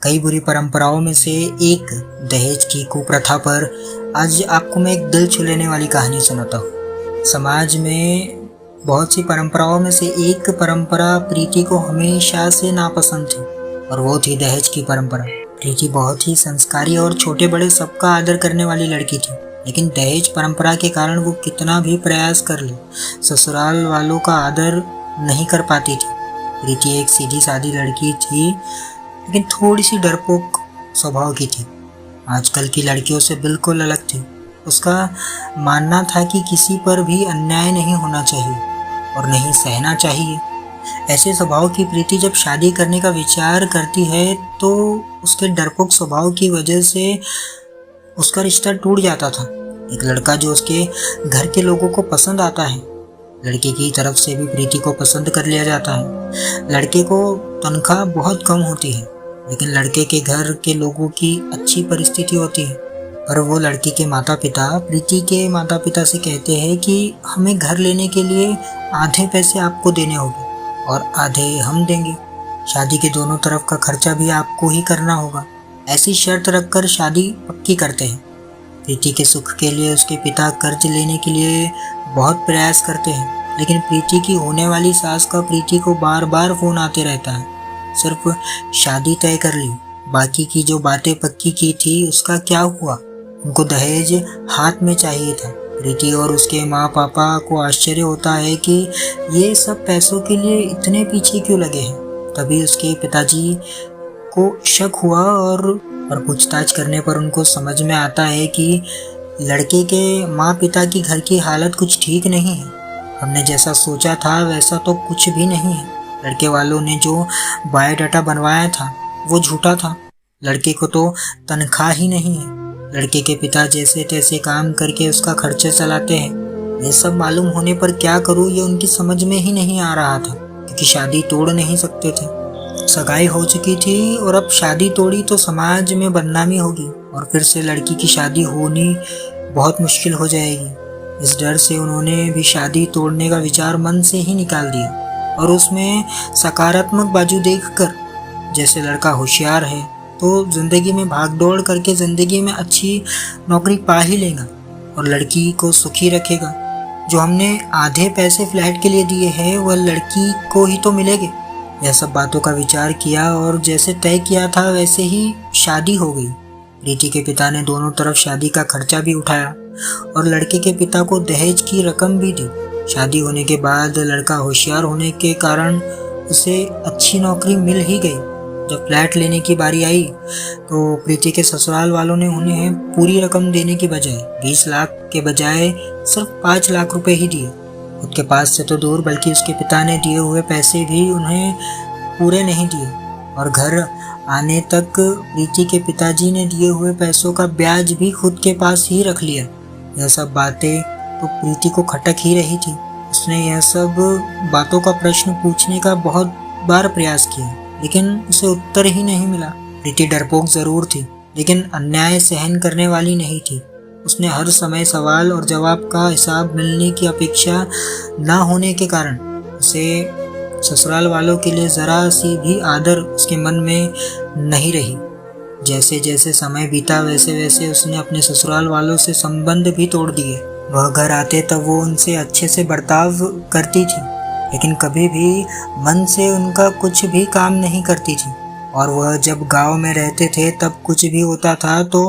कई बुरी परंपराओं में से एक दहेज की कुप्रथा पर आज आपको मैं एक दिल छू लेने वाली कहानी सुनाता हूँ। समाज में बहुत सी परंपराओं में से एक परंपरा प्रीति को हमेशा से नापसंद थी और वो थी दहेज की परंपरा। प्रीति बहुत ही संस्कारी और छोटे बड़े सबका आदर करने वाली लड़की थी, लेकिन दहेज परंपरा के कारण वो कितना भी प्रयास कर ले ससुराल वालों का आदर नहीं कर पाती थी। प्रीति एक सीधी सादी लड़की थी, लेकिन थोड़ी सी डरपोक स्वभाव की थी। आजकल की लड़कियों से बिल्कुल अलग थी। उसका मानना था कि किसी पर भी अन्याय नहीं होना चाहिए और नहीं सहना चाहिए। ऐसे स्वभाव की प्रीति जब शादी करने का विचार करती है तो उसके डरपोक स्वभाव की वजह से उसका रिश्ता टूट जाता था। एक लड़का जो उसके घर के लोगों को पसंद आता है, लड़के की तरफ से भी प्रीति को पसंद कर लिया जाता है। लड़के को तनख्वाह बहुत कम होती है, लेकिन लड़के के घर के लोगों की अच्छी परिस्थिति होती है। पर वो लड़की के माता पिता प्रीति के माता पिता से कहते हैं कि हमें घर लेने के लिए आधे पैसे आपको देने होंगे और आधे हम देंगे। शादी के दोनों तरफ का खर्चा भी आपको ही करना होगा। ऐसी शर्त रखकर शादी पक्की करते हैं। प्रीति के सुख के लिए उसके पिता कर्ज लेने के लिए बहुत प्रयास करते हैं, लेकिन प्रीति की होने वाली सास का प्रीति को बार बार फोन आते रहता है। सिर्फ शादी तय कर ली, बाकी की जो बातें पक्की की थी उसका क्या हुआ? उनको दहेज हाथ में चाहिए था। प्रीति और उसके माँ पापा को आश्चर्य होता है कि ये सब पैसों के लिए इतने पीछे क्यों लगे हैं। तभी उसके पिताजी को शक हुआ और पूछताछ करने पर उनको समझ में आता है कि लड़के के माँ पिता की घर की हालत कुछ ठीक नहीं है। हमने जैसा सोचा था वैसा तो कुछ भी नहीं है। लड़के वालों ने जो बायोडाटा बनवाया था वो झूठा था। लड़के को तो तनख्वाह ही नहीं है। लड़के के पिता जैसे तैसे काम करके उसका खर्चा चलाते हैं। ये सब मालूम होने पर क्या करूँ ये उनकी समझ में ही नहीं आ रहा था, क्योंकि शादी तोड़ नहीं सकते थे। सगाई हो चुकी थी और अब शादी तोड़ी तो समाज में बदनामी होगी और फिर से लड़की की शादी होनी बहुत मुश्किल हो जाएगी। इस डर से उन्होंने भी शादी तोड़ने का विचार मन से ही निकाल दिया और उसमें सकारात्मक बाजू देखकर, जैसे लड़का होशियार है तो जिंदगी में भागदौड़ करके जिंदगी में अच्छी नौकरी पा ही लेगा और लड़की को सुखी रखेगा। जो हमने आधे पैसे फ्लैट के लिए दिए हैं वह लड़की को ही तो मिलेंगे। यह सब बातों का विचार किया और जैसे तय किया था वैसे ही शादी हो गई। प्रीति के पिता ने दोनों तरफ शादी का खर्चा भी उठाया और लड़के के पिता को दहेज की रकम भी दी। शादी होने के बाद लड़का होशियार होने के कारण उसे अच्छी नौकरी मिल ही गई। जब फ्लैट लेने की बारी आई तो प्रीति के ससुराल वालों ने उन्हें पूरी रकम देने की बजाय 20 लाख के बजाय सिर्फ 5 लाख रुपए ही दिए। खुद के पास से तो दूर, बल्कि उसके पिता ने दिए हुए पैसे भी उन्हें पूरे नहीं दिए और घर आने तक प्रीति के पिताजी ने दिए हुए पैसों का ब्याज भी खुद के पास ही रख लिया। यह सब बातें तो प्रीति को खटक ही रही थी। उसने यह सब बातों का प्रश्न पूछने का बहुत बार प्रयास किया, लेकिन उसे उत्तर ही नहीं मिला। प्रीति डरपोक जरूर थी, लेकिन अन्याय सहन करने वाली नहीं थी। उसने हर समय सवाल और जवाब का हिसाब मिलने की अपेक्षा ना होने के कारण उसे ससुराल वालों के लिए जरा सी भी आदर उसके मन में नहीं रही। जैसे जैसे समय बीता वैसे वैसे उसने अपने ससुराल वालों से संबंध भी तोड़ दिए। वह घर आते तब वो उनसे अच्छे से बर्ताव करती थी, लेकिन कभी भी मन से उनका कुछ भी काम नहीं करती थी। और वह जब गांव में रहते थे तब कुछ भी होता था तो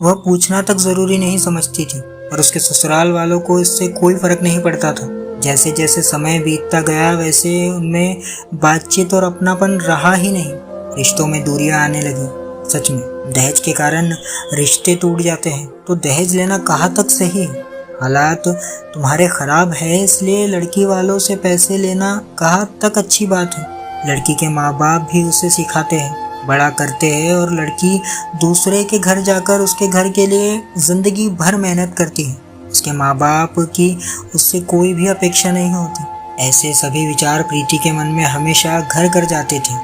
वह पूछना तक ज़रूरी नहीं समझती थी और उसके ससुराल वालों को इससे कोई फ़र्क नहीं पड़ता था। जैसे जैसे समय बीतता गया वैसे उनमें बातचीत और अपनापन रहा ही नहीं। रिश्तों में दूरियां आने लगी। सच में दहेज के कारण रिश्ते टूट जाते हैं, तो दहेज लेना कहाँ तक सही है? हालात तुम्हारे खराब है इसलिए लड़की वालों से पैसे लेना कहाँ तक अच्छी बात है? लड़की के माँ बाप भी उसे सिखाते हैं, बड़ा करते हैं और लड़की दूसरे के घर जाकर उसके घर के लिए जिंदगी भर मेहनत करती है। उसके माँ बाप की उससे कोई भी अपेक्षा नहीं होती। ऐसे सभी विचार प्रीति के मन में हमेशा घर कर जाते थे।